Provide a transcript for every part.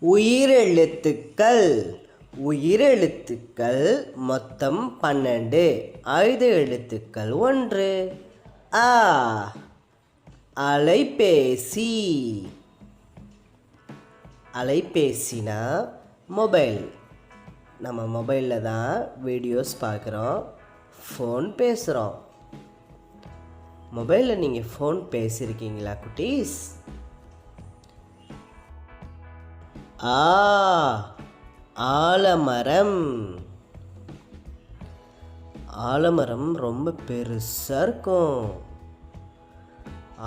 உயிரெழுத்துக்கள் உயிரெழுத்துக்கள் மொத்தம் 12. ஆயுத எழுத்துக்கள் 1. ஆ. அலைபேசி. அலைபேசினா மொபைல். நம்ம மொபைலில் தான் வீடியோஸ் பார்க்குறோம், ஃபோன் பேசுகிறோம். மொபைலில் நீங்கள் ஃபோன் பேசியிருக்கீங்களா குட்டீஸ்? ஆ. ஆலமரம். ஆலமரம் ரொம்ப பெருசாக இருக்கும்.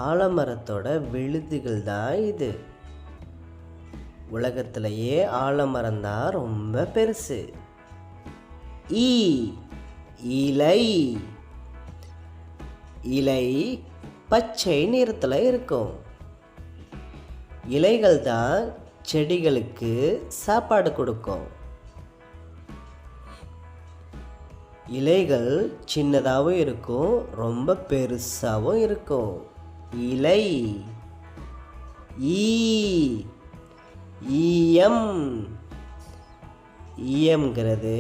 ஆலமரத்தோட விழுதுகள் தான் இது. உலகத்திலேயே ஆலமரம் தான் ரொம்ப பெருசு. ஈ. இலை. இலை பச்சை நிறத்தில் இருக்கும். இலைகள் தான் செடிகளுக்கு சாப்பாடு கொடுக்கும். இலைகள் சின்னதாகவும் இருக்கும், ரொம்ப பெருசாகவும் இருக்கும். இலை. ஈ. ஈயம். ஈயம்ங்கிறது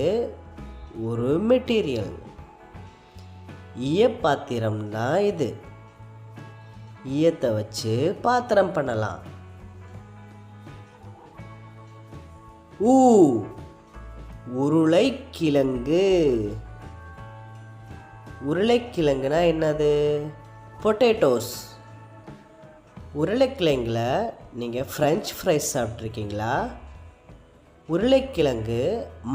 ஒரு மெட்டீரியல். ஈயப்பாத்திரம் தான் இது. ஈயத்தை வச்சு பாத்திரம் பண்ணலாம். ஊ. உருளைக்கிழங்கு. உருளைக்கிழங்குனா என்னது? பொட்டேட்டோஸ். உருளைக்கிழங்கில் நீங்கள் ஃப்ரெஞ்ச் ஃப்ரைஸ் சாப்பிட்ருக்கீங்களா? உருளைக்கிழங்கு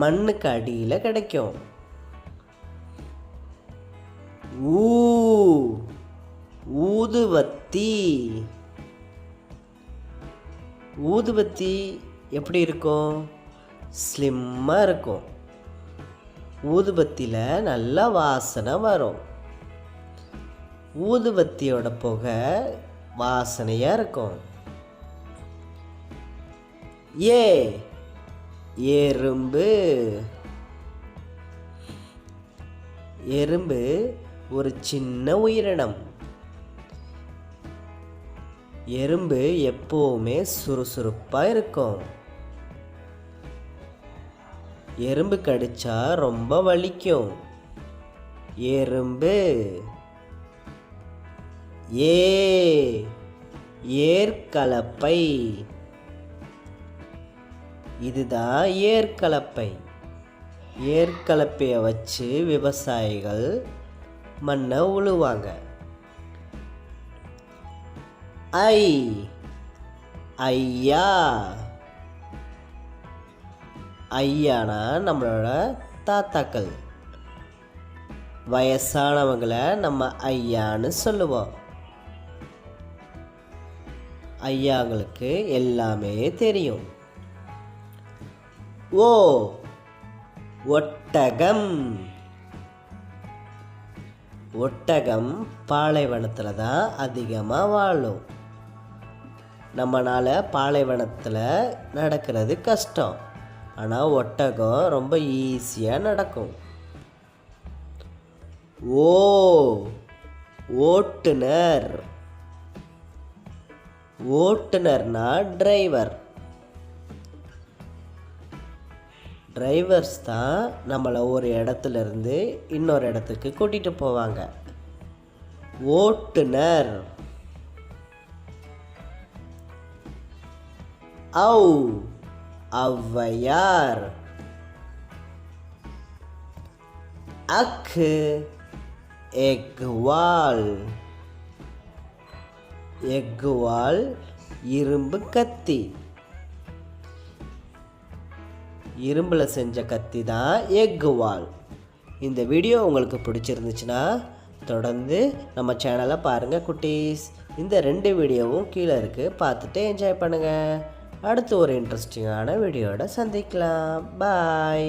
மண்ணுக்கு அடியில் கிடைக்கும். ஊ. ஊதுவத்தி. ஊதுவத்தி எப்படி இருக்கும்? ஸ்லிம்மாக இருக்கும். ஊதுபத்தியில் நல்ல வாசனை வரும். ஊதுபத்தியோட புகை வாசனையாக இருக்கும். ஏ. எறும்பு. எறும்பு ஒரு சின்ன உயிரினம். எறும்பு எப்போவுமே சுறுசுறுப்பாக இருக்கும். எறும்பு கடிச்சா ரொம்ப வலிக்கும். எறும்பு. ஏ. ஏர்கலப்பை. இதுதான் ஏர்கலப்பை. ஏர்கலப்பையை வச்சு விவசாயிகள் மண்ணை உழுவாங்க. ஐ. ஐயா. ஐயானா நம்மளோட தாத்தாக்கள். வயசானவங்களை நம்ம ஐயான்னு சொல்லுவோம். ஐயாங்களுக்கு எல்லாமே தெரியும். ஓ. ஒட்டகம். ஒட்டகம் பாலைவனத்தில் தான் அதிகமாக வாழும். நம்மளால் பாலைவனத்தில் நடக்கிறது கஷ்டம், ஆனால் ஒட்டகம் ரொம்ப ஈஸியாக நடக்கும். ஓ. ஓட்டுநர். ஓட்டுநர்னா டிரைவர். டிரைவர்ஸ் தான் நம்மளை ஒரு இடத்துல இருந்து இன்னொரு இடத்துக்கு கூட்டிகிட்டு போவாங்க. ஓட்டுநர். ஔ. ஔவையார். அக்கு. எக்குவால். எக்குவால் இரும்பு கத்தி. இரும்பில் செஞ்ச கத்தி தான் எக்குவால். இந்த வீடியோ உங்களுக்கு பிடிச்சிருந்துச்சுன்னா தொடர்ந்து நம்ம சேனலை பாருங்கள் குட்டீஸ். இந்த 2 வீடியோவும் கீழே இருக்குது, பார்த்துட்டு என்ஜாய் பண்ணுங்கள். அடுத்து ஒரு இன்ட்ரெஸ்டிங்கான வீடியோட சந்திக்கலாம். பாய்.